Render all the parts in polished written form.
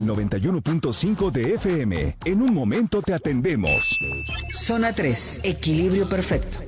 91.5 de FM. En un momento te atendemos. Zona 3, equilibrio perfecto.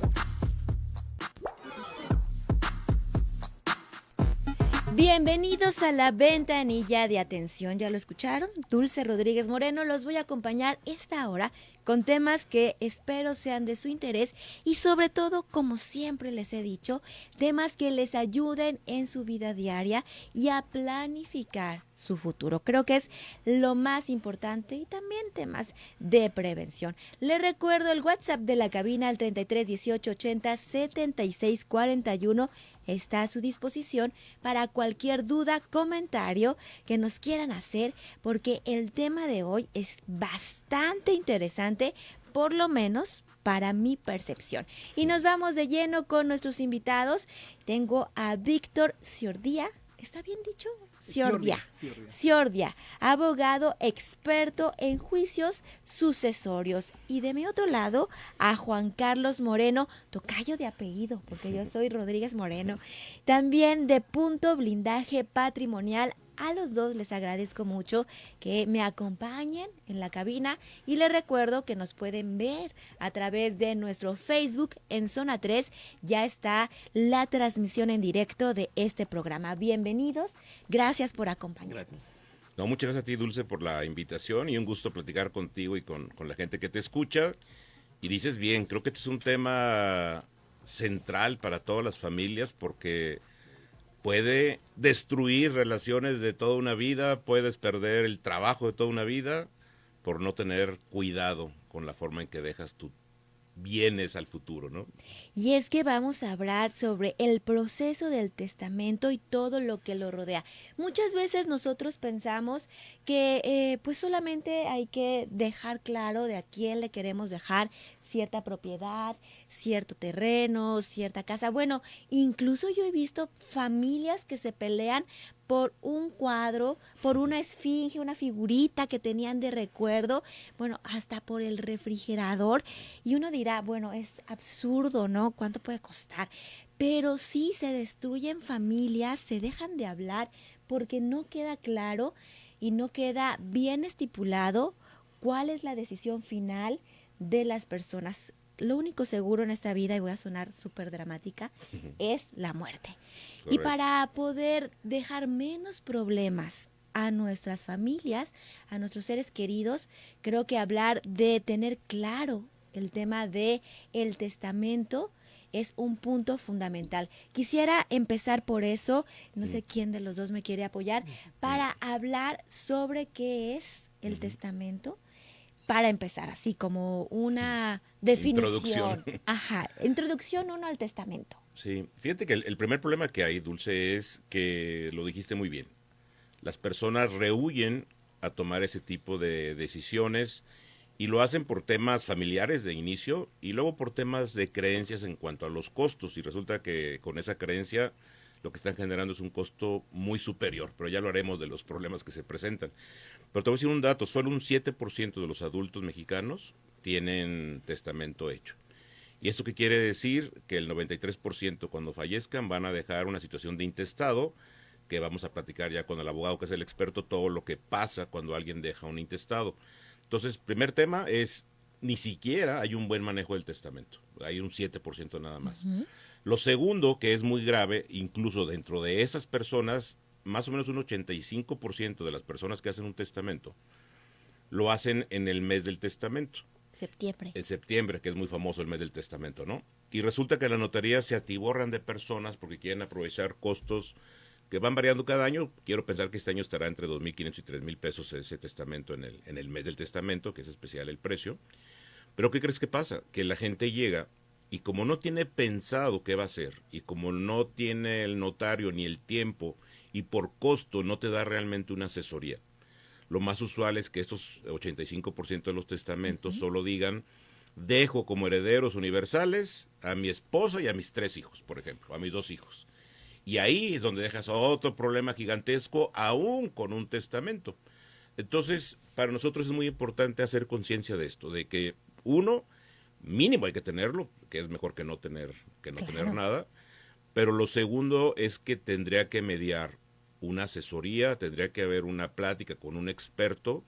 Bienvenidos a la ventanilla de atención, ¿ya lo escucharon? Dulce Rodríguez Moreno los voy a acompañar esta hora con temas que espero sean de su interés y sobre todo, como siempre les he dicho, temas que les ayuden en su vida diaria y a planificar su futuro. Creo que es lo más importante y también temas de prevención. Les recuerdo el WhatsApp de la cabina al 33 18 80 76 41. Está a su disposición para cualquier duda, comentario que nos quieran hacer, porque el tema de hoy es bastante interesante, por lo menos para mi percepción. Y nos vamos de lleno con nuestros invitados. Tengo a Víctor Ciordia. ¿Está bien dicho? Ciordia, abogado experto en juicios sucesorios. Y de mi otro lado, a Juan Carlos Moreno, tocayo de apellido, porque yo soy Rodríguez Moreno, también de Punto Blindaje Patrimonial. A los dos les agradezco mucho que me acompañen en la cabina y les recuerdo que nos pueden ver a través de nuestro Facebook en Zona 3. Ya está la transmisión en directo de este programa. Bienvenidos, gracias por acompañarnos. Gracias. No, muchas gracias a ti, Dulce, por la invitación y un gusto platicar contigo y con la gente que te escucha. Y dices bien, creo que este es un tema central para todas las familias porque puede destruir relaciones de toda una vida, puedes perder el trabajo de toda una vida por no tener cuidado con la forma en que dejas tus bienes al futuro, ¿no? Y es que vamos a hablar sobre el proceso del testamento y todo lo que lo rodea. Muchas veces nosotros pensamos que pues solamente hay que dejar claro de a quién le queremos dejar cierta propiedad, cierto terreno, cierta casa. Bueno, incluso yo he visto familias que se pelean por un cuadro, por una esfinge, una figurita que tenían de recuerdo, bueno, hasta por el refrigerador. Y uno dirá, bueno, es absurdo, ¿no? ¿Cuánto puede costar? Pero sí se destruyen familias, se dejan de hablar porque no queda claro y no queda bien estipulado cuál es la decisión final de las personas. Lo único seguro en esta vida, y voy a sonar súper dramática, es la muerte. Correcto. Y para poder dejar menos problemas a nuestras familias, a nuestros seres queridos, creo que hablar de tener claro el tema de el testamento es un punto fundamental. Quisiera empezar por eso, no sé quién de los dos me quiere apoyar, para hablar sobre qué es el testamento. Para empezar, así como una definición. Introducción 1 al testamento. Sí, fíjate que el primer problema que hay, Dulce, es que lo dijiste muy bien. Las personas rehúyen a tomar ese tipo de decisiones y lo hacen por temas familiares de inicio y luego por temas de creencias en cuanto a los costos. Y resulta que con esa creencia lo que están generando es un costo muy superior, pero ya lo haremos de los problemas que se presentan. Pero te voy a decir un dato, solo un 7% de los adultos mexicanos tienen testamento hecho. ¿Y esto qué quiere decir? Que el 93% cuando fallezcan van a dejar una situación de intestado, que vamos a platicar ya con el abogado que es el experto, todo lo que pasa cuando alguien deja un intestado. Entonces, primer tema es, ni siquiera hay un buen manejo del testamento, hay un 7% nada más. Lo segundo, que es muy grave, incluso dentro de esas personas, más o menos un 85% de las personas que hacen un testamento lo hacen en el mes del testamento. Septiembre. En septiembre, que es muy famoso el mes del testamento, ¿no? Y resulta que en la notaría se atiborran de personas porque quieren aprovechar costos que van variando cada año. Quiero pensar que este año estará entre 2,500 y 3,000 pesos ese testamento en el mes del testamento, que es especial el precio. Pero ¿qué crees que pasa? Que la gente llega y como no tiene pensado qué va a hacer y como no tiene el notario ni el tiempo y por costo no te da realmente una asesoría. Lo más usual es que estos 85% de los testamentos solo digan, dejo como herederos universales a mi esposa y a mis 3 hijos, por ejemplo, a mis 2 hijos. Y ahí es donde dejas otro problema gigantesco, aún con un testamento. Entonces, para nosotros es muy importante hacer conciencia de esto, de que uno, mínimo hay que tenerlo, que es mejor que no tener nada, pero lo segundo es que tendría que mediar una asesoría, tendría que haber una plática con un experto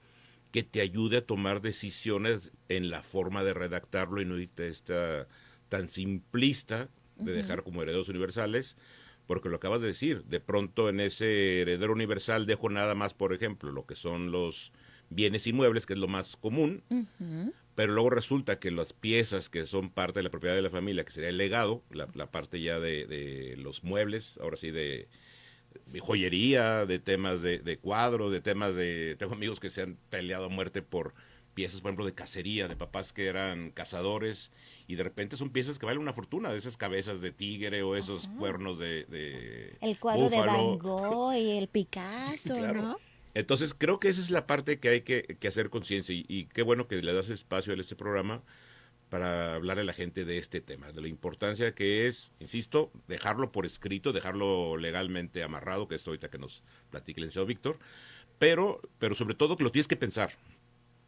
que te ayude a tomar decisiones en la forma de redactarlo y no irte esta tan simplista de dejar como herederos universales, porque lo acabas de decir, de pronto en ese heredero universal dejo nada más, por ejemplo, lo que son los bienes inmuebles, que es lo más común, pero luego resulta que las piezas que son parte de la propiedad de la familia, que sería el legado, la parte ya de los muebles, ahora sí de joyería, de temas de cuadros, de temas de... Tengo amigos que se han peleado a muerte por piezas, por ejemplo, de cacería, de papás que eran cazadores, y de repente son piezas que valen una fortuna, de esas cabezas de tigre o esos cuernos de El cuadro de búfalo. Van Gogh y el Picasso, Claro. ¿no? Entonces creo que esa es la parte que hay que hacer conciencia y qué bueno que le das espacio a este programa para hablarle a la gente de este tema, de la importancia que es, insisto, dejarlo por escrito, dejarlo legalmente amarrado, que es ahorita que nos platique el licenciado Víctor, pero sobre todo que lo tienes que pensar,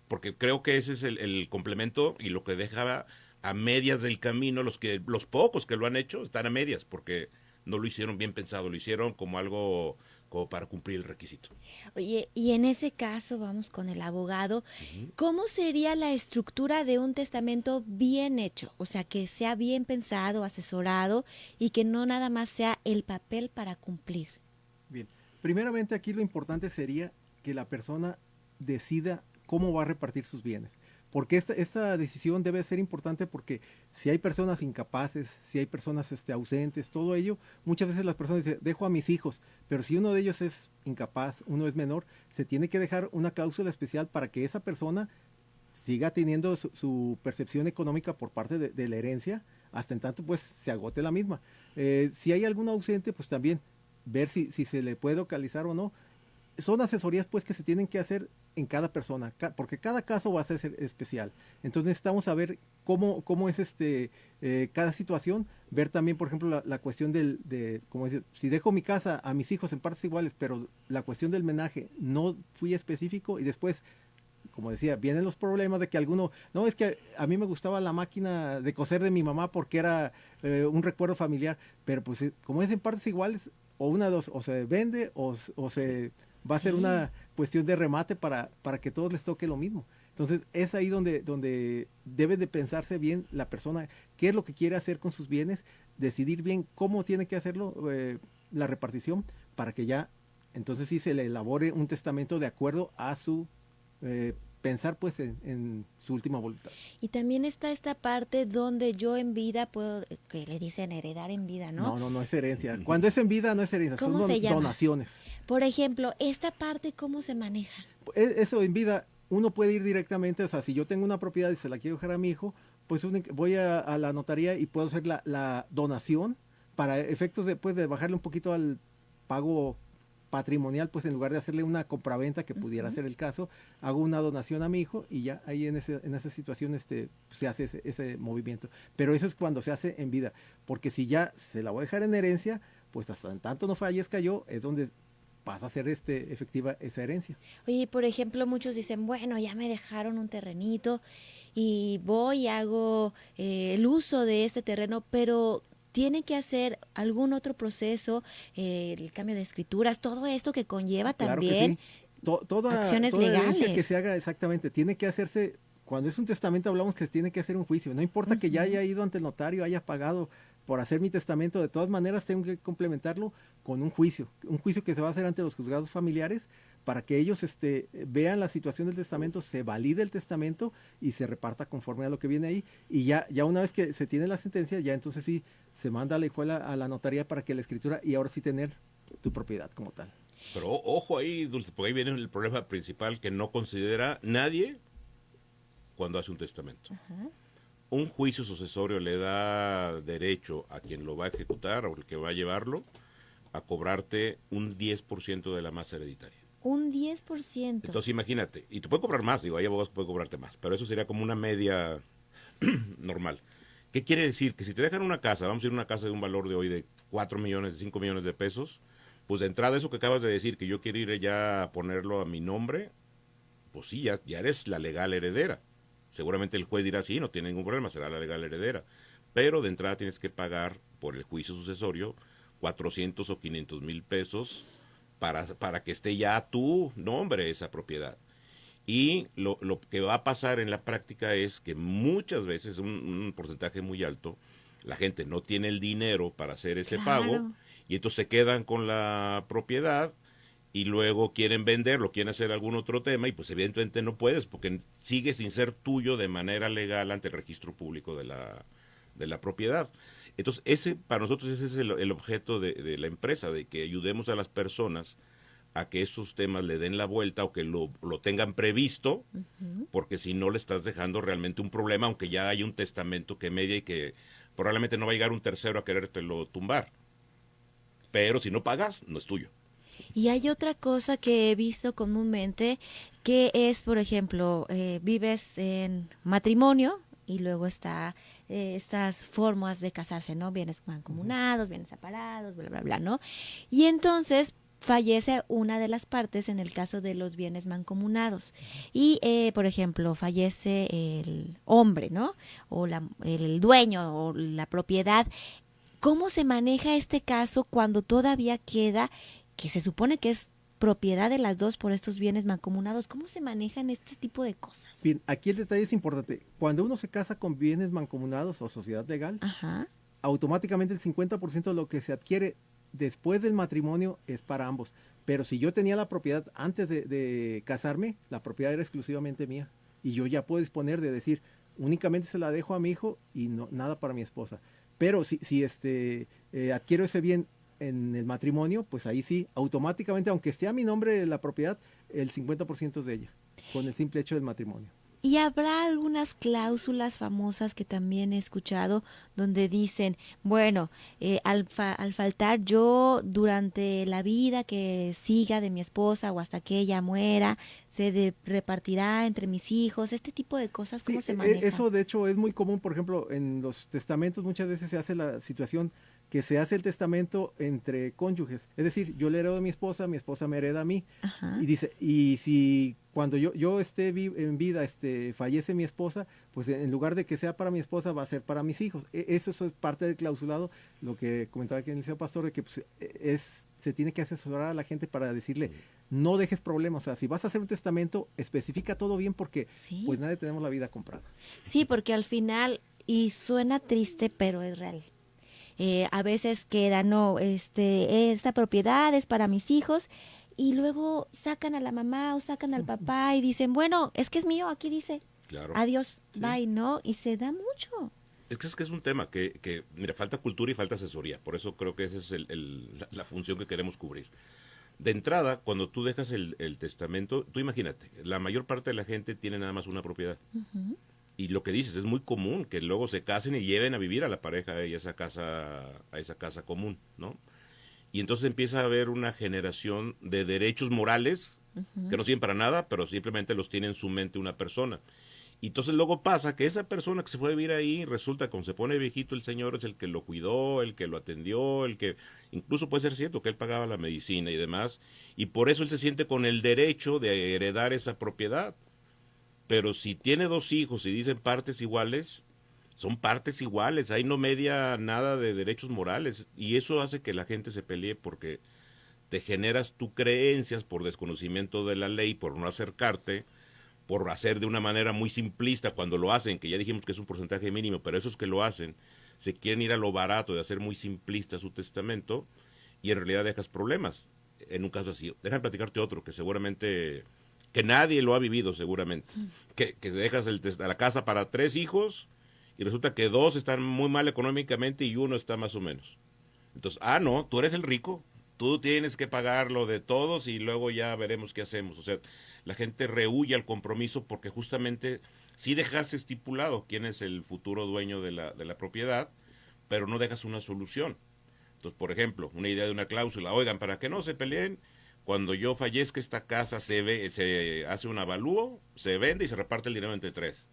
porque creo que ese es el complemento y lo que deja a medias del camino, los pocos que lo han hecho están a medias, porque no lo hicieron bien pensado, lo hicieron como algo como para cumplir el requisito. Oye, y en ese caso, vamos con el abogado, ¿cómo sería la estructura de un testamento bien hecho? O sea, que sea bien pensado, asesorado y que no nada más sea el papel para cumplir. Bien, primeramente aquí lo importante sería que la persona decida cómo va a repartir sus bienes. Porque esta decisión debe ser importante porque si hay personas incapaces, si hay personas ausentes, todo ello, muchas veces las personas dicen, dejo a mis hijos, pero si uno de ellos es incapaz, uno es menor, se tiene que dejar una cláusula especial para que esa persona siga teniendo su percepción económica por parte de la herencia, hasta en tanto pues se agote la misma. Si hay algún ausente, pues también ver si se le puede localizar o no. Son asesorías pues que se tienen que hacer en cada persona, porque cada caso va a ser especial. Entonces necesitamos saber cómo es cada situación, ver también, por ejemplo, la cuestión como dice, si dejo mi casa a mis hijos en partes iguales, pero la cuestión del menaje no fui específico y después, como decía, vienen los problemas de que alguno, no, es que a mí me gustaba la máquina de coser de mi mamá porque era un recuerdo familiar, pero pues como es en partes iguales, o una de dos, o se vende o se va a ser una cuestión de remate para que todos les toque lo mismo. Entonces es ahí donde debe de pensarse bien la persona qué es lo que quiere hacer con sus bienes, decidir bien cómo tiene que hacerlo, la repartición, para que ya entonces sí se le elabore un testamento de acuerdo a su pensar pues en su última voluntad. Y también está esta parte donde yo en vida puedo, que le dicen heredar en vida, ¿no? No es herencia. Cuando es en vida no es herencia, son ¿Cómo se llama? donaciones. Por ejemplo, esta parte, ¿cómo se maneja? Eso en vida, uno puede ir directamente, o sea, si yo tengo una propiedad y se la quiero dejar a mi hijo, pues voy a la notaría y puedo hacer la donación para efectos de bajarle un poquito al pago patrimonial, pues en lugar de hacerle una compraventa que pudiera ser el caso, hago una donación a mi hijo y ya ahí en esa situación se hace ese movimiento. Pero eso es cuando se hace en vida, porque si ya se la voy a dejar en herencia, pues hasta en tanto no fallezca yo, es donde pasa a ser efectiva esa herencia. Oye, por ejemplo, muchos dicen, bueno, ya me dejaron un terrenito y voy y hago el uso de este terreno, pero tiene que hacer algún otro proceso, el cambio de escrituras, todo esto que conlleva también acciones toda legales. herencia que se haga exactamente, tiene que hacerse, cuando es un testamento hablamos que tiene que hacer un juicio, no importa que ya haya ido ante el notario, haya pagado por hacer mi testamento, de todas maneras tengo que complementarlo con un juicio que se va a hacer ante los juzgados familiares para que ellos vean la situación del testamento, se valide el testamento y se reparta conforme a lo que viene ahí. Y ya una vez que se tiene la sentencia, ya entonces sí se manda a la hijuela a la notaría para que la escritura y ahora sí tener tu propiedad como tal. Pero ojo ahí, Dulce, porque ahí viene el problema principal que no considera nadie cuando hace un testamento. Un juicio sucesorio le da derecho a quien lo va a ejecutar o el que va a llevarlo a cobrarte un 10% de la masa hereditaria. Un 10%. Entonces imagínate, y te puede cobrar más, digo, hay abogados que pueden cobrarte más, pero eso sería como una media normal. ¿Qué quiere decir? Que si te dejan una casa, vamos a ir a una casa de un valor de hoy de 4 millones, de 5 millones de pesos, pues de entrada eso que acabas de decir, que yo quiero ir ya a ponerlo a mi nombre, pues sí, ya eres la legal heredera. Seguramente el juez dirá, sí, no tiene ningún problema, será la legal heredera. Pero de entrada tienes que pagar por el juicio sucesorio 400 o 500 mil pesos para que esté ya a tu nombre esa propiedad. Y lo que va a pasar en la práctica es que muchas veces, un porcentaje muy alto, la gente no tiene el dinero para hacer ese pago Claro. y entonces se quedan con la propiedad y luego quieren venderlo, quieren hacer algún otro tema y pues evidentemente no puedes porque sigue sin ser tuyo de manera legal ante el registro público de la propiedad. Entonces, para nosotros ese es el objeto de la empresa, de que ayudemos a las personas a que esos temas le den la vuelta o que lo tengan previsto, porque si no le estás dejando realmente un problema, aunque ya hay un testamento que media y que probablemente no va a llegar un tercero a querértelo tumbar. Pero si no pagas, no es tuyo. Y hay otra cosa que he visto comúnmente, que es, por ejemplo, vives en matrimonio y luego está estas formas de casarse, ¿no? Bienes mancomunados, bienes separados, bla, bla, bla, ¿no? Y entonces fallece una de las partes en el caso de los bienes mancomunados. Y, por ejemplo, fallece el hombre, ¿no? O el dueño o la propiedad. ¿Cómo se maneja este caso cuando todavía queda, que se supone que es propiedad de las dos por estos bienes mancomunados? ¿Cómo se manejan este tipo de cosas? Bien, aquí el detalle es importante. Cuando uno se casa con bienes mancomunados o sociedad legal, Ajá. automáticamente el 50% de lo que se adquiere después del matrimonio es para ambos. Pero si yo tenía la propiedad antes de casarme, la propiedad era exclusivamente mía. Y yo ya puedo disponer de decir, únicamente se la dejo a mi hijo y no, nada para mi esposa. Pero si adquiero ese bien en el matrimonio, pues ahí sí, automáticamente, aunque esté a mi nombre la propiedad, el 50% es de ella, con el simple hecho del matrimonio. Y habrá algunas cláusulas famosas que también he escuchado donde dicen, bueno, al faltar yo durante la vida que siga de mi esposa o hasta que ella muera, repartirá entre mis hijos, este tipo de cosas, ¿cómo Sí, se manejan? eso de hecho es muy común, por ejemplo, en los testamentos muchas veces se hace la situación que se hace el testamento entre cónyuges. Es decir, yo le heredo a mi esposa me hereda a mí. Ajá. Y dice, y si cuando yo esté en vida, fallece mi esposa, pues en lugar de que sea para mi esposa, va a ser para mis hijos. Eso es parte del clausulado, lo que comentaba aquí el liceo Pastor, de que pues, se tiene que asesorar a la gente para decirle, no dejes problemas. O sea, si vas a hacer un testamento, especifica todo bien porque Sí. pues nadie tenemos la vida comprada. Sí, porque al final, y suena triste, pero es real. A veces queda, no, esta propiedad es para mis hijos, y luego sacan a la mamá o sacan al papá y dicen, bueno, es que es mío, aquí dice, Claro. adiós, Sí. bye, ¿no? Y se da mucho. Es que es un tema mira, falta cultura y falta asesoría. Por eso creo que esa es la función que queremos cubrir. De entrada, cuando tú dejas el testamento, tú imagínate, la mayor parte de la gente tiene nada más una propiedad. Y lo que dices, es muy común que luego se casen y lleven a vivir a la pareja a esa casa común, ¿no? Y entonces empieza a haber una generación de derechos morales que no sirven para nada, pero simplemente los tiene en su mente una persona. Y entonces luego pasa que esa persona que se fue a vivir ahí, resulta que cuando se pone viejito el señor es el que lo cuidó, el que lo atendió, el que incluso puede ser cierto que él pagaba la medicina y demás, y por eso él se siente con el derecho de heredar esa propiedad. Pero si tiene dos hijos y dicen partes iguales, son partes iguales, ahí no media nada de derechos morales, y eso hace que la gente se pelee porque te generas tu creencias por desconocimiento de la ley, por no acercarte, por hacer de una manera muy simplista cuando lo hacen, que ya dijimos que es un porcentaje mínimo, pero esos que lo hacen se quieren ir a lo barato de hacer muy simplista su testamento y en realidad dejas problemas en un caso así. Déjame platicarte otro que seguramente, que nadie lo ha vivido seguramente, que dejas a la casa para 3 hijos y resulta que 2 están muy mal económicamente y 1 está más o menos. Entonces, no, tú eres el rico, tú tienes que pagar lo de todos y luego ya veremos qué hacemos. O sea, la gente rehúye al compromiso porque justamente sí dejas estipulado quién es el futuro dueño de la propiedad, pero no dejas una solución. Entonces, por ejemplo, una idea de una cláusula, oigan, para que no se peleen, cuando yo fallezca esta casa se hace un avalúo, se vende y se reparte el dinero entre 3.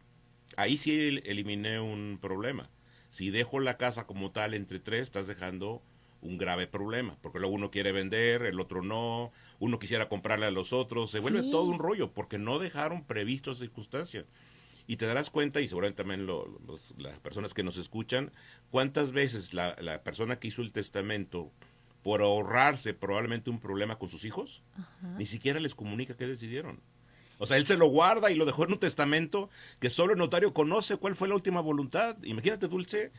Ahí sí eliminé un problema. Si dejo la casa como tal entre 3, estás dejando un grave problema, porque luego uno quiere vender, el otro no, uno quisiera comprarle a los otros, se vuelve todo un rollo, porque no dejaron previstas circunstancias. Y te darás cuenta, y seguramente también las personas que nos escuchan, cuántas veces la persona que hizo el testamento por ahorrarse probablemente un problema con sus hijos, ni siquiera les comunica qué decidieron. O sea, él se lo guarda y lo dejó en un testamento que solo el notario conoce cuál fue la última voluntad. Imagínate, Dulce,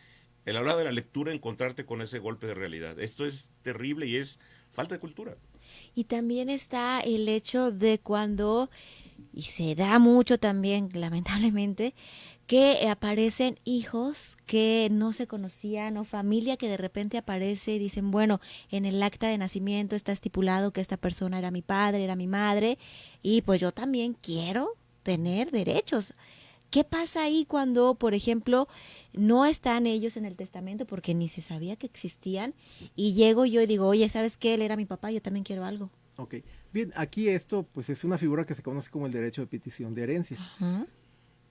el hablar de la lectura, encontrarte con ese golpe de realidad. Esto es terrible y es falta de cultura. Y también está el hecho de cuando, y se da mucho también, lamentablemente, que aparecen hijos que no se conocían o familia que de repente aparece y dicen, bueno, en el acta de nacimiento está estipulado que esta persona era mi padre, era mi madre, y pues yo también quiero tener derechos. ¿Qué pasa ahí cuando, por ejemplo, no están ellos en el testamento porque ni se sabía que existían y llego yo y digo, oye, ¿sabes qué? Él era mi papá, yo también quiero algo. Ok, bien, aquí esto pues es una figura que se conoce como el derecho de petición de herencia. Ajá.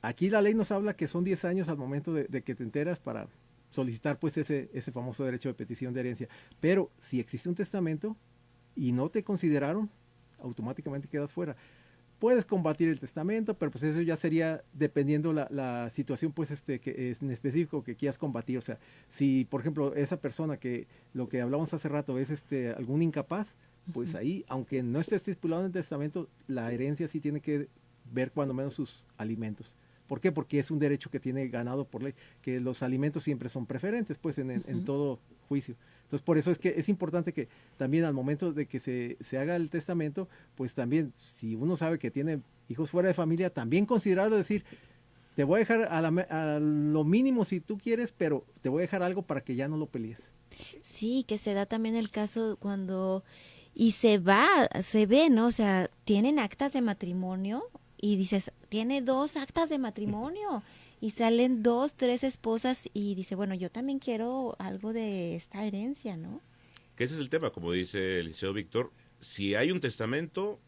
Aquí la ley nos habla que son 10 años al momento de que te enteras para solicitar pues ese famoso derecho de petición de herencia. Pero si existe un testamento y no te consideraron, automáticamente quedas fuera. Puedes combatir el testamento, pero pues eso ya sería dependiendo la situación pues que es en específico que quieras combatir. O sea, si por ejemplo esa persona que lo que hablábamos hace rato es algún incapaz, pues ahí, aunque no esté estipulado en el testamento, la herencia sí tiene que ver cuando menos sus alimentos. ¿Por qué? Porque es un derecho que tiene ganado por ley, que los alimentos siempre son preferentes, pues en todo juicio. Entonces, por eso es que es importante que también al momento de que se haga el testamento, pues también, si uno sabe que tiene hijos fuera de familia, también considerarlo, decir, te voy a dejar a lo mínimo si tú quieres, pero te voy a dejar algo para que ya no lo pelees. Sí, que se da también el caso cuando, y se ve, ¿no? O sea, tienen actas de matrimonio y dices, tiene 2 actas de matrimonio y salen 2, 3 esposas y dice, bueno, yo también quiero algo de esta herencia, ¿no? Que ese es el tema, como dice el licenciado Víctor, si hay un testamento,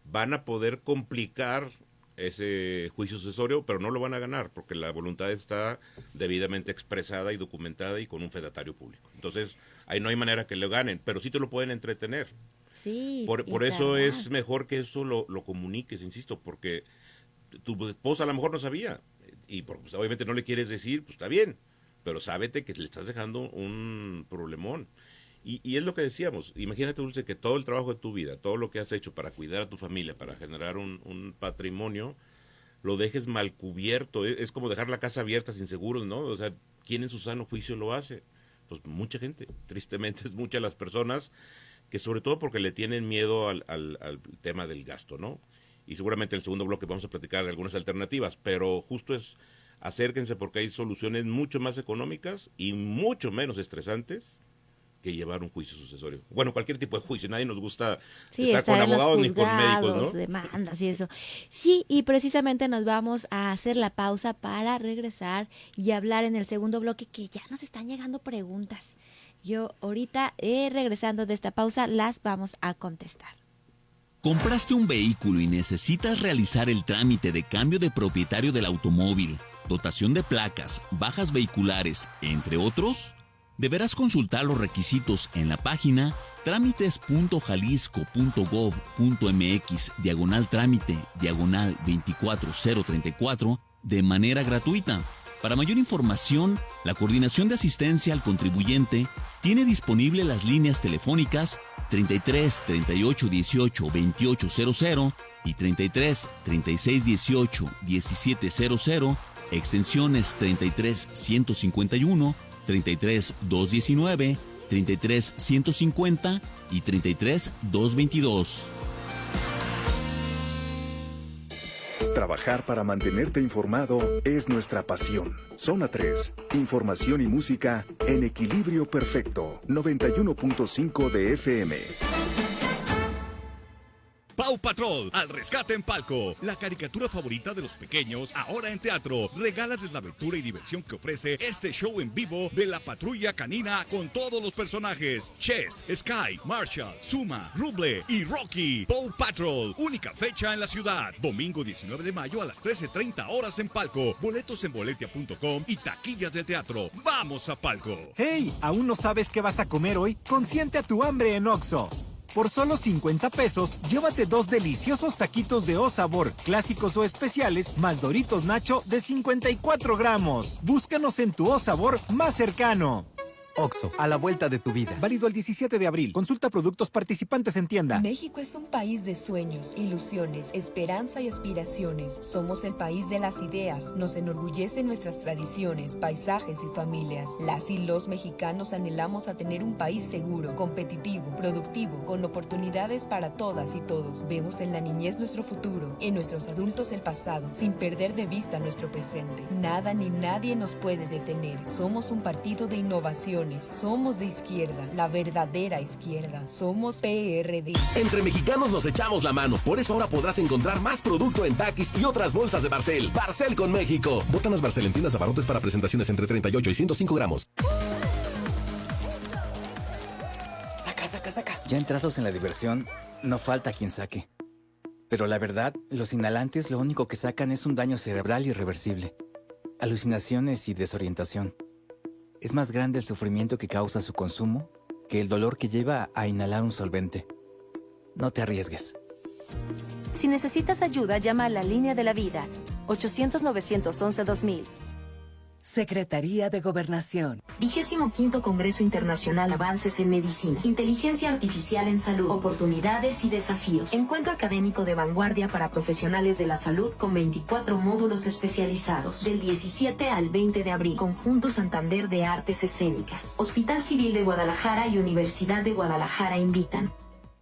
van a poder complicar ese juicio sucesorio, pero no lo van a ganar, porque la voluntad está debidamente expresada y documentada y con un fedatario público. Entonces, ahí no hay manera que lo ganen, pero sí te lo pueden entretener. Sí. Por eso es mejor que esto lo comuniques, insisto, porque tu esposa a lo mejor no sabía, y pues, obviamente no le quieres decir, pues está bien, pero sábete que le estás dejando un problemón. Y es lo que decíamos, imagínate, Dulce, que todo el trabajo de tu vida, todo lo que has hecho para cuidar a tu familia, para generar un patrimonio, lo dejes mal cubierto. Es como dejar la casa abierta sin seguros, ¿no? O sea, ¿quién en su sano juicio lo hace? Pues mucha gente, tristemente es muchas las personas que sobre todo porque le tienen miedo al tema del gasto, ¿no? Y seguramente en el segundo bloque vamos a platicar de algunas alternativas, pero justo es acérquense porque hay soluciones mucho más económicas y mucho menos estresantes que llevar un juicio sucesorio. Bueno, cualquier tipo de juicio, nadie nos gusta estar con abogados ni con médicos, ¿no? Demandas y eso. Sí, y precisamente nos vamos a hacer la pausa para regresar y hablar en el segundo bloque, que ya nos están llegando preguntas. Yo ahorita, regresando de esta pausa, las vamos a contestar. ¿Compraste un vehículo y necesitas realizar el trámite de cambio de propietario del automóvil, dotación de placas, bajas vehiculares, entre otros? Deberás consultar los requisitos en la página trámites.jalisco.gov.mx/trámite/24034 de manera gratuita. Para mayor información, la Coordinación de Asistencia al Contribuyente tiene disponible las líneas telefónicas 33 38 18 2800 y 33 36 18 1700, extensiones 33 151, 33 219, 33 150 y 33 222. Trabajar para mantenerte informado es nuestra pasión. Zona 3, información y música en equilibrio perfecto. 91.5 de FM. Paw Patrol, al rescate en Palco. La caricatura favorita de los pequeños, ahora en teatro. Regálales la aventura y diversión que ofrece este show en vivo de la patrulla canina con todos los personajes. Chess, Sky, Marshall, Zuma, Ruble y Rocky. Paw Patrol, única fecha en la ciudad. Domingo 19 de mayo a las 13:30 horas en Palco. Boletos en boletia.com y taquillas del teatro. ¡Vamos a Palco! ¡Hey! ¿Aún no sabes qué vas a comer hoy? Consiente a tu hambre en Oxxo. Por solo 50 pesos, llévate 2 deliciosos taquitos de O Sabor, clásicos o especiales, más Doritos Nacho de 54 gramos. Búscanos en tu O Sabor más cercano. Oxxo, a la vuelta de tu vida. Válido el 17 de abril. Consulta productos participantes en tienda. México es un país de sueños, ilusiones, esperanza y aspiraciones. Somos el país de las ideas. Nos enorgullecen nuestras tradiciones, paisajes y familias. Las y los mexicanos anhelamos a tener un país seguro, competitivo, productivo, con oportunidades para todas y todos. Vemos en la niñez nuestro futuro, en nuestros adultos el pasado, sin perder de vista nuestro presente. Nada ni nadie nos puede detener. Somos un partido de innovaciones. Somos de izquierda, la verdadera izquierda. Somos PRD. Entre mexicanos nos echamos la mano. Por eso ahora podrás encontrar más producto en Takis y otras bolsas de Barcel. Barcel con México. Botanas Barcel en tiendas abarrotes para presentaciones entre 38 y 105 gramos. Saca. Ya entrados en la diversión, no falta quien saque. Pero la verdad, los inhalantes lo único que sacan es un daño cerebral irreversible. Alucinaciones y desorientación. Es más grande el sufrimiento que causa su consumo que el dolor que lleva a inhalar un solvente. No te arriesgues. Si necesitas ayuda, llama a la Línea de la Vida, 800-911-2000. Secretaría de Gobernación. 25º Congreso Internacional Avances en Medicina. Inteligencia Artificial en Salud. Oportunidades y desafíos. Encuentro académico de vanguardia para profesionales de la salud con 24 módulos especializados. Del 17 al 20 de abril. Conjunto Santander de Artes Escénicas. Hospital Civil de Guadalajara y Universidad de Guadalajara invitan.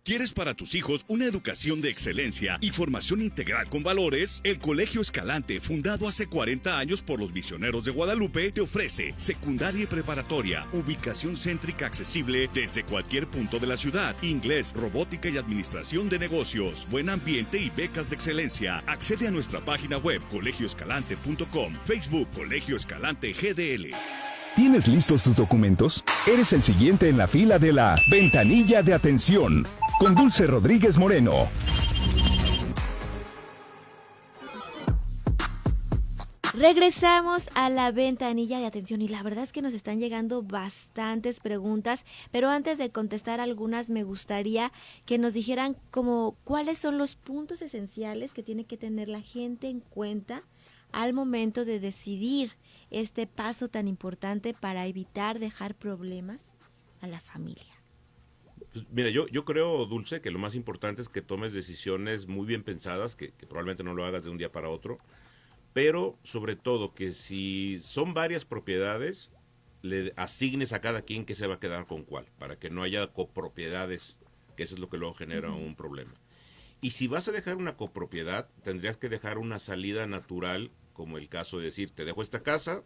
¿Quieres para tus hijos una educación de excelencia y formación integral con valores? El Colegio Escalante, fundado hace 40 años por los misioneros de Guadalupe, te ofrece secundaria y preparatoria, ubicación céntrica accesible desde cualquier punto de la ciudad, inglés, robótica y administración de negocios, buen ambiente y becas de excelencia. Accede a nuestra página web colegioescalante.com, Facebook Colegio Escalante GDL. ¿Tienes listos tus documentos? Eres el siguiente en la fila de la Ventanilla de Atención con Dulce Rodríguez Moreno. Regresamos a la ventanilla de atención y la verdad es que nos están llegando bastantes preguntas, pero antes de contestar algunas me gustaría que nos dijeran como cuáles son los puntos esenciales que tiene que tener la gente en cuenta al momento de decidir este paso tan importante para evitar dejar problemas a la familia. Pues mira, yo creo, Dulce, que lo más importante es que tomes decisiones muy bien pensadas, que probablemente no lo hagas de un día para otro, pero sobre todo que si son varias propiedades, le asignes a cada quien que se va a quedar con cuál, para que no haya copropiedades, que eso es lo que luego genera un problema. Y si vas a dejar una copropiedad, tendrías que dejar una salida natural, como el caso de decir, te dejo esta casa,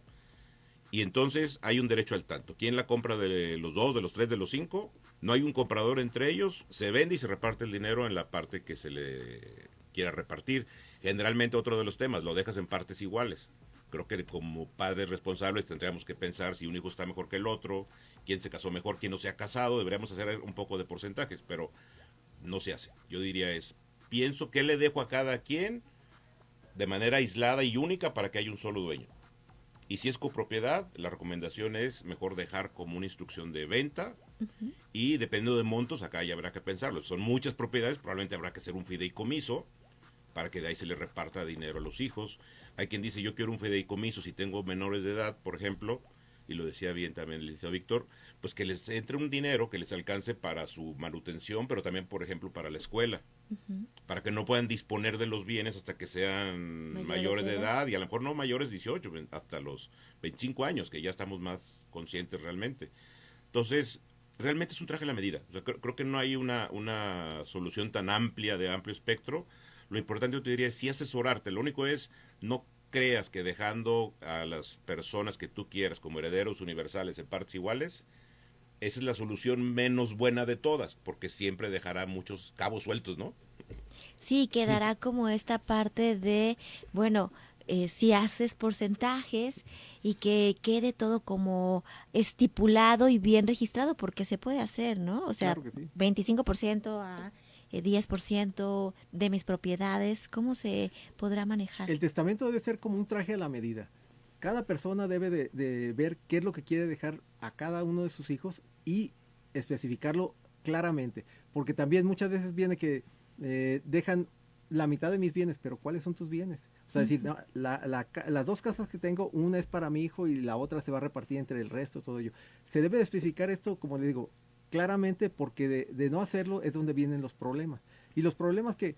y entonces hay un derecho al tanto. ¿Quién la compra de los 2, de los 3, de los 5? No hay un comprador entre ellos, se vende y se reparte el dinero en la parte que se le quiera repartir. Generalmente otro de los temas, lo dejas en partes iguales. Creo que como padres responsables tendríamos que pensar si un hijo está mejor que el otro, quién se casó mejor, quién no se ha casado, deberíamos hacer un poco de porcentajes, pero no se hace. Yo diría pienso qué le dejo a cada quien de manera aislada y única para que haya un solo dueño. Y si es copropiedad, la recomendación es mejor dejar como una instrucción de venta y dependiendo de montos, acá ya habrá que pensarlo. Son muchas propiedades, probablemente habrá que hacer un fideicomiso para que de ahí se le reparta dinero a los hijos. Hay quien dice, yo quiero un fideicomiso si tengo menores de edad, por ejemplo, y lo decía bien también el licenciado Víctor, pues que les entre un dinero que les alcance para su manutención, pero también, por ejemplo, para la escuela, para que no puedan disponer de los bienes hasta que sean mayores de edad, y a lo mejor no mayores 18, hasta los 25 años, que ya estamos más conscientes realmente. Entonces, realmente es un traje a la medida. O sea, creo que no hay una solución tan amplia, de amplio espectro. Lo importante, yo te diría, es sí asesorarte. Lo único es, no creas que dejando a las personas que tú quieras como herederos universales en partes iguales, esa es la solución menos buena de todas, porque siempre dejará muchos cabos sueltos, ¿no? Sí, quedará como esta parte de, bueno, si haces porcentajes y que quede todo como estipulado y bien registrado, porque se puede hacer, ¿no? O sea, claro que sí. 25% a 10% de mis propiedades, ¿cómo se podrá manejar? El testamento debe ser como un traje a la medida. Cada persona debe de ver qué es lo que quiere dejar a cada uno de sus hijos y especificarlo claramente, porque también muchas veces viene que dejan la mitad de mis bienes, pero ¿cuáles son tus bienes? O sea, decir, no, las 2 casas que tengo, una es para mi hijo y la otra se va a repartir entre el resto, todo ello. Se debe de especificar esto, como le digo, claramente, porque de no hacerlo es donde vienen los problemas. Y los problemas que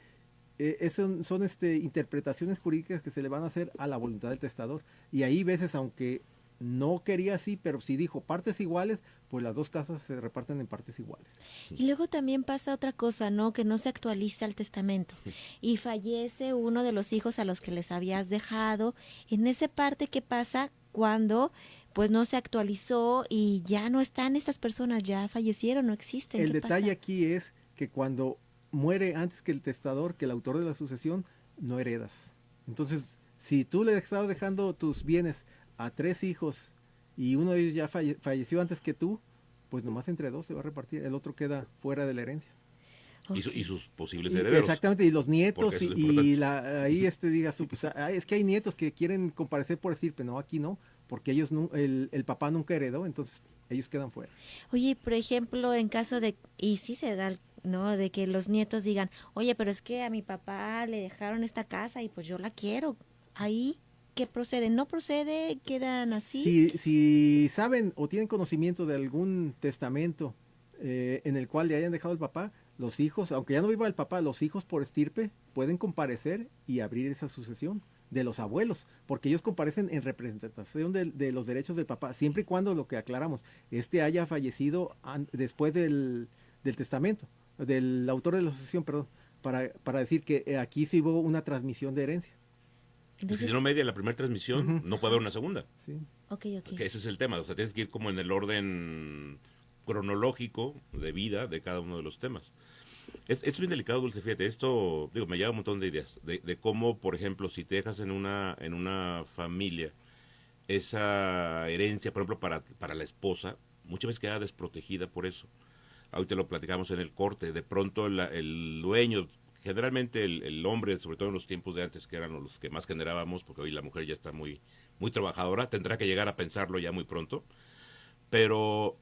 son interpretaciones jurídicas que se le van a hacer a la voluntad del testador. Y ahí veces, aunque no quería así, pero si dijo partes iguales, pues las 2 casas se reparten en partes iguales. Y luego también pasa otra cosa, ¿no? Que no se actualiza el testamento y fallece uno de los hijos a los que les habías dejado. En esa parte, ¿qué pasa cuando pues no se actualizó y ya no están estas personas, ya fallecieron, no existen? El detalle aquí es que cuando muere antes que el testador, que el autor de la sucesión, no heredas. Entonces, si tú le estás dejando tus bienes a 3 hijos y uno de ellos ya falleció antes que tú, pues nomás entre 2 se va a repartir, el otro queda fuera de la herencia. Y sus posibles herederos. Exactamente, y los nietos, ahí digas tú, pues, es que hay nietos que quieren comparecer por estirpe, no, aquí no, porque ellos el papá nunca heredó, entonces ellos quedan fuera. Oye, por ejemplo, en caso de, y sí se da, ¿no? De que los nietos digan, oye, pero es que a mi papá le dejaron esta casa y pues yo la quiero, ahí, ¿qué procede? ¿No procede? ¿Quedan así? Si saben o tienen conocimiento de algún testamento en el cual le hayan dejado el papá, los hijos, aunque ya no viva el papá, los hijos por estirpe pueden comparecer y abrir esa sucesión de los abuelos, porque ellos comparecen en representación de los derechos del papá, siempre y cuando, lo que aclaramos, haya fallecido después del testamento, del autor de la sucesión, perdón, para decir que aquí sí hubo una transmisión de herencia. Entonces, si no media la primera transmisión, no puede haber una segunda. Sí. Okay. Que ese es el tema, o sea, tienes que ir como en el orden cronológico de vida de cada uno de los temas. Es bien delicado, Dulce, fíjate, esto, me lleva un montón de ideas, de cómo, por ejemplo, si te dejas en una familia esa herencia, por ejemplo, para la esposa, muchas veces queda desprotegida por eso. Ahorita lo platicamos en el corte, de pronto el dueño, generalmente el hombre, sobre todo en los tiempos de antes, que eran los que más generábamos, porque hoy la mujer ya está muy, muy trabajadora, tendrá que llegar a pensarlo ya muy pronto, pero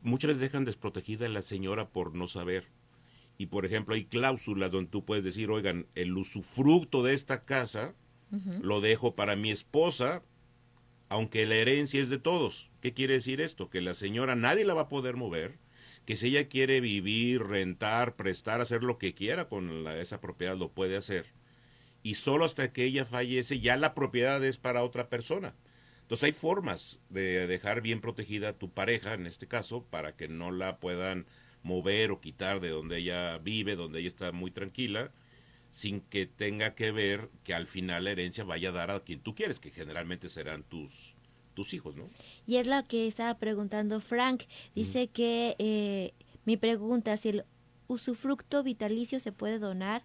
muchas veces dejan desprotegida a la señora por no saber. Y, por ejemplo, hay cláusulas donde tú puedes decir, oigan, el usufructo de esta casa lo dejo para mi esposa, aunque la herencia es de todos. ¿Qué quiere decir esto? Que la señora nadie la va a poder mover, que si ella quiere vivir, rentar, prestar, hacer lo que quiera con esa propiedad, lo puede hacer. Y solo hasta que ella fallece, ya la propiedad es para otra persona. Entonces hay formas de dejar bien protegida a tu pareja, en este caso, para que no la puedan mover o quitar de donde ella vive, donde ella está muy tranquila, sin que tenga que ver que al final la herencia vaya a dar a quien tú quieres, que generalmente serán tus hijos, ¿no? Y es lo que estaba preguntando Frank. Dice que mi pregunta, si el usufructo vitalicio se puede donar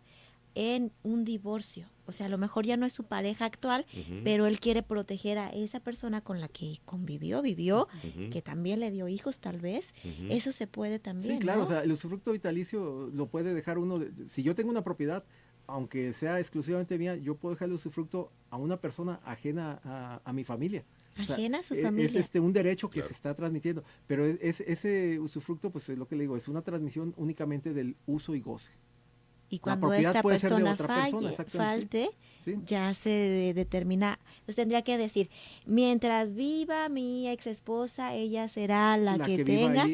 en un divorcio. O sea, a lo mejor ya no es su pareja actual, pero él quiere proteger a esa persona con la que vivió, que también le dio hijos tal vez. Eso se puede también, sí, claro, ¿no? O sea, el usufructo vitalicio lo puede dejar uno. Si yo tengo una propiedad, aunque sea exclusivamente mía, yo puedo dejar el usufructo a una persona ajena a mi familia. Ajena a su familia. Es un derecho que se está transmitiendo, pero ese usufructo, pues es lo que le digo, es una transmisión únicamente del uso y goce. Y cuando esta persona falte, ¿sí? Ya se determina, pues tendría que decir, mientras viva mi ex esposa, ella será la que tenga,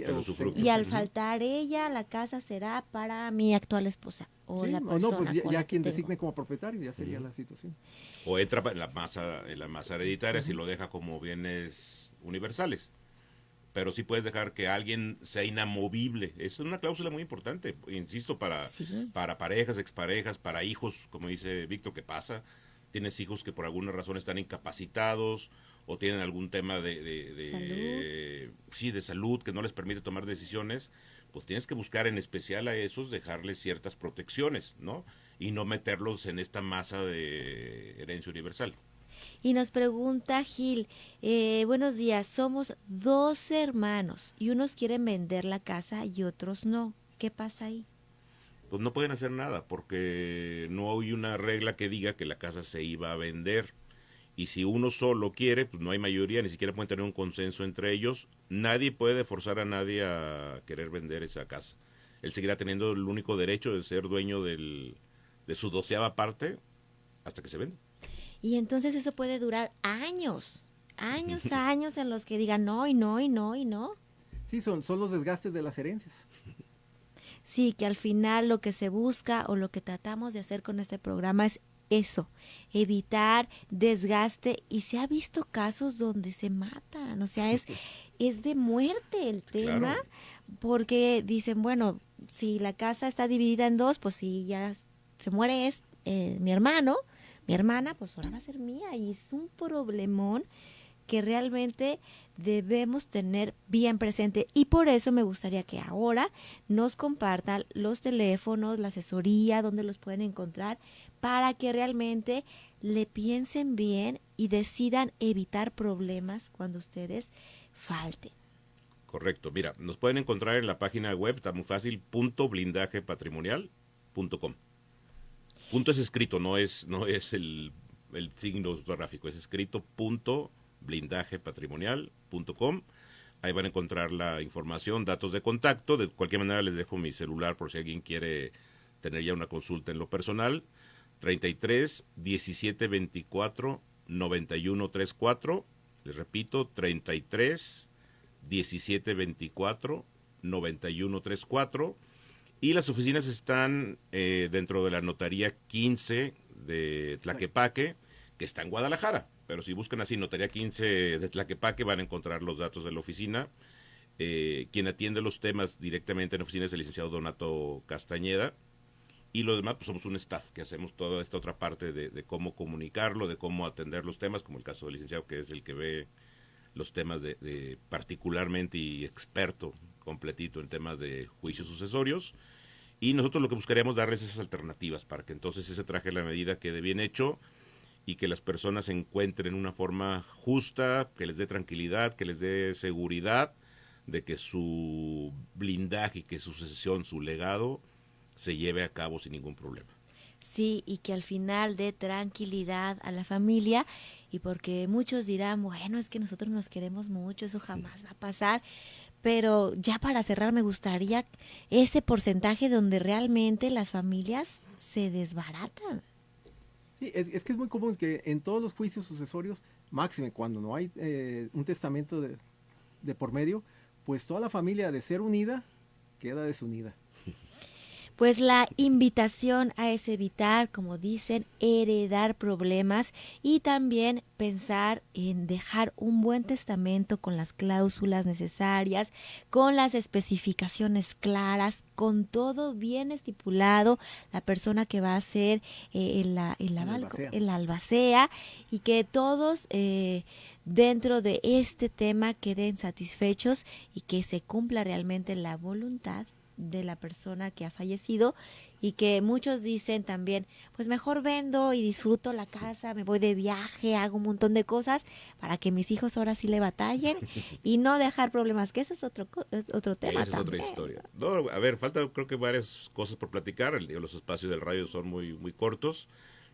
y al faltar ella, la casa será para mi actual esposa. O la persona no, pues ya quien tengo. designe como propietario, ya sería la situación. O entra en la masa hereditaria si lo deja como bienes universales. Pero sí puedes dejar que alguien sea inamovible. Es una cláusula muy importante, insisto, para parejas, exparejas, para hijos, como dice Víctor, ¿qué pasa? Tienes hijos que por alguna razón están incapacitados o tienen algún tema de salud que no les permite tomar decisiones, pues tienes que buscar en especial a esos, dejarles ciertas protecciones, ¿no? Y no meterlos en esta masa de herencia universal. Y nos pregunta Gil, buenos días, somos 2 hermanos y unos quieren vender la casa y otros no. ¿Qué pasa ahí? Pues no pueden hacer nada porque no hay una regla que diga que la casa se iba a vender. Y si uno solo quiere, pues no hay mayoría, ni siquiera pueden tener un consenso entre ellos. Nadie puede forzar a nadie a querer vender esa casa. Él seguirá teniendo el único derecho de ser dueño de de su 12ª parte hasta que se vende. Y entonces eso puede durar años en los que digan no y no y no y no. Sí, son los desgastes de las herencias. Sí, que al final lo que se busca o lo que tratamos de hacer con este programa es eso, evitar desgaste, y se ha visto casos donde se matan, o sea, es de muerte el tema, claro. Porque dicen, bueno, si la casa está dividida en dos, pues si ya se muere mi hermano, mi hermana, pues ahora va a ser mía, y es un problemón que realmente debemos tener bien presente, y por eso me gustaría que ahora nos compartan los teléfonos, la asesoría, donde los pueden encontrar, para que realmente le piensen bien y decidan evitar problemas cuando ustedes falten. Correcto, mira, nos pueden encontrar en la página web, está muy fácil, .blindajepatrimonial.com. Punto es escrito, no es el signo ortográfico, es escrito .blindajepatrimonial.com. Ahí van a encontrar la información, datos de contacto. De cualquier manera les dejo mi celular por si alguien quiere tener ya una consulta en lo personal. 33 17 24 91 34. Les repito, 33 17 24 91 34. Y las oficinas están dentro de la notaría 15 de Tlaquepaque, que está en Guadalajara. Pero si buscan así, notaría 15 de Tlaquepaque, van a encontrar los datos de la oficina. Quien atiende los temas directamente en la oficina es el licenciado Donato Castañeda. Y lo demás, pues somos un staff que hacemos toda esta otra parte de cómo comunicarlo, de cómo atender los temas, como el caso del licenciado, que es el que ve los temas de particularmente y experto completito en temas de juicios sucesorios. Y nosotros lo que buscaríamos darles esas alternativas para que entonces ese traje a la medida quede bien hecho y que las personas encuentren una forma justa, que les dé tranquilidad, que les dé seguridad de que su blindaje y que su sucesión, su legado, se lleve a cabo sin ningún problema. Sí, y que al final dé tranquilidad a la familia, y porque muchos dirán, bueno, es que nosotros nos queremos mucho, eso jamás va a pasar, pero ya para cerrar me gustaría ese porcentaje donde realmente las familias se desbaratan. Sí, es que es muy común que en todos los juicios sucesorios, máxime cuando no hay un testamento de por medio, pues toda la familia, de ser unida, queda desunida. Pues la invitación es evitar, como dicen, heredar problemas, y también pensar en dejar un buen testamento con las cláusulas necesarias, con las especificaciones claras, con todo bien estipulado, la persona que va a ser la albacea, y que todos dentro de este tema queden satisfechos y que se cumpla realmente la voluntad de la persona que ha fallecido, y que muchos dicen también, pues mejor vendo y disfruto la casa, me voy de viaje, hago un montón de cosas para que mis hijos ahora sí le batallen y no dejar problemas, que ese es otro tema. Esa es otra historia. No, a ver, falta creo que varias cosas por platicar. Los espacios del radio son muy, muy cortos,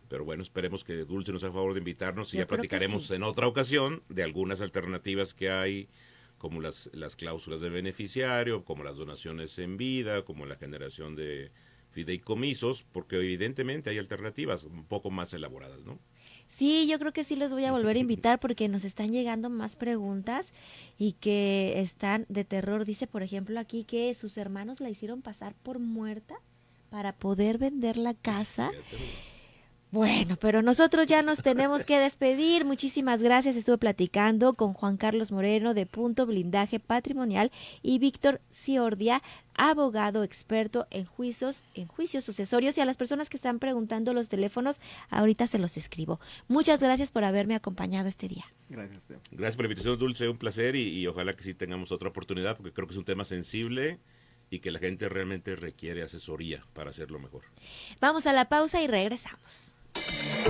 pero bueno, esperemos que Dulce nos haga favor de invitarnos y ya platicaremos en otra ocasión de algunas alternativas que hay, como las cláusulas de beneficiario, como las donaciones en vida, como la generación de fideicomisos, porque evidentemente hay alternativas un poco más elaboradas, ¿no? Sí, yo creo que sí los voy a volver a invitar porque nos están llegando más preguntas y que están de terror. Dice, por ejemplo, aquí que sus hermanos la hicieron pasar por muerta para poder vender la casa. Bueno, pero nosotros ya nos tenemos que despedir. Muchísimas gracias. Estuve platicando con Juan Carlos Moreno de Punto Blindaje Patrimonial y Víctor Ciordia, abogado experto en juicios sucesorios. Y a las personas que están preguntando los teléfonos, ahorita se los escribo. Muchas gracias por haberme acompañado este día. Gracias, Teo. Gracias por la invitación, Dulce. Un placer y ojalá que sí tengamos otra oportunidad, porque creo que es un tema sensible y que la gente realmente requiere asesoría para hacerlo mejor. Vamos a la pausa y regresamos.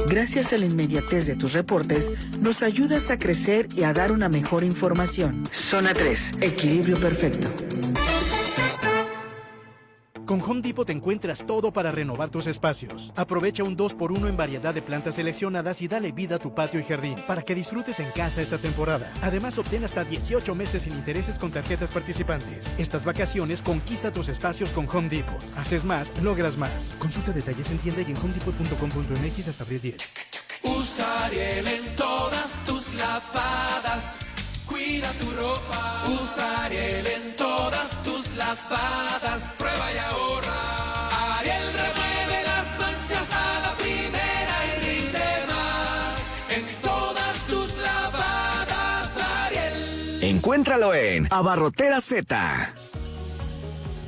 Gracias a la inmediatez de tus reportes, nos ayudas a crecer y a dar una mejor información. Zona 3, equilibrio perfecto. Con Home Depot te encuentras todo para renovar tus espacios. Aprovecha un 2x1 en variedad de plantas seleccionadas y dale vida a tu patio y jardín para que disfrutes en casa esta temporada. Además, obtén hasta 18 meses sin intereses con tarjetas participantes. Estas vacaciones conquista tus espacios con Home Depot. Haces más, logras más. Consulta detalles en tienda y en homedepot.com.mx hasta abril 10. Usa Ariel en todas tus lavadas. Cuida tu ropa. Usa Ariel en todas tus lavadas. Prueba y ahorra. Ariel remueve las manchas a la primera y rinde más. En todas tus lavadas, Ariel. Encuéntralo en Abarrotera Z.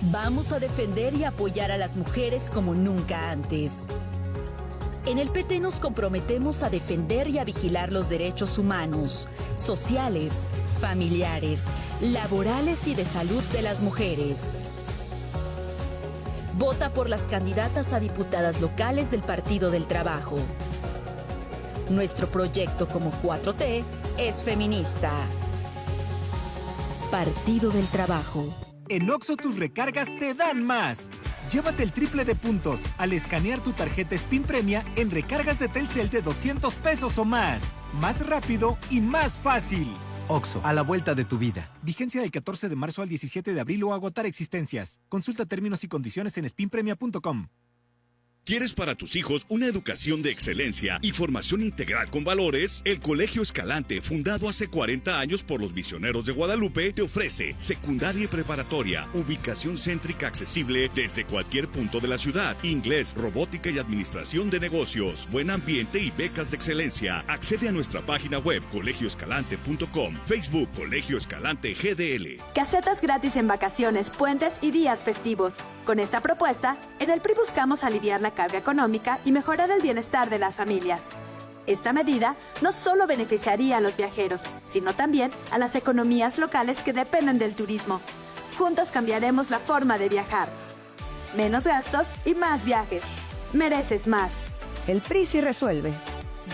Vamos a defender y apoyar a las mujeres como nunca antes. En el PT nos comprometemos a defender y a vigilar los derechos humanos, sociales, familiares, laborales y de salud de las mujeres. Vota por las candidatas a diputadas locales del Partido del Trabajo. Nuestro proyecto como 4T es feminista. Partido del Trabajo. En Oxxo tus recargas te dan más. Llévate el triple de puntos al escanear tu tarjeta Spin Premia en recargas de Telcel de 200 pesos o más. Más rápido y más fácil. Oxxo, a la vuelta de tu vida. Vigencia del 14 de marzo al 17 de abril o agotar existencias. Consulta términos y condiciones en spinpremia.com. ¿Quieres para tus hijos una educación de excelencia y formación integral con valores? El Colegio Escalante, fundado hace 40 años por los misioneros de Guadalupe, te ofrece secundaria y preparatoria, ubicación céntrica accesible desde cualquier punto de la ciudad, inglés, robótica y administración de negocios, buen ambiente y becas de excelencia. Accede a nuestra página web colegioescalante.com, Facebook Colegio Escalante GDL. Casetas gratis en vacaciones, puentes y días festivos. Con esta propuesta, en el PRI buscamos aliviar la carga económica y mejorar el bienestar de las familias. Esta medida no solo beneficiaría a los viajeros, sino también a las economías locales que dependen del turismo. Juntos cambiaremos la forma de viajar. Menos gastos y más viajes. Mereces más. El PRI sí resuelve.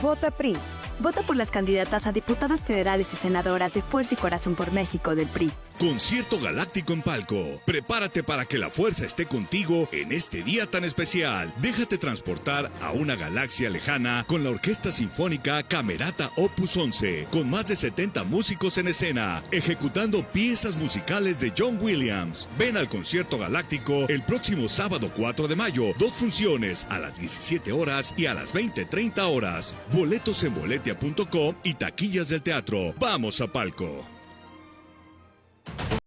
Vota PRI. Vota por las candidatas a diputadas federales y senadoras de Fuerza y Corazón por México del PRI. Concierto Galáctico en Palco. Prepárate para que la fuerza esté contigo en este día tan especial. Déjate transportar a una galaxia lejana con la Orquesta Sinfónica Camerata Opus 11, con más de 70 músicos en escena, ejecutando piezas musicales de John Williams. Ven al Concierto Galáctico el próximo sábado 4 de mayo. 2 funciones, a las 17 horas y a las 20:30 horas. Boletos en boletia.com y taquillas del teatro. ¡Vamos a Palco!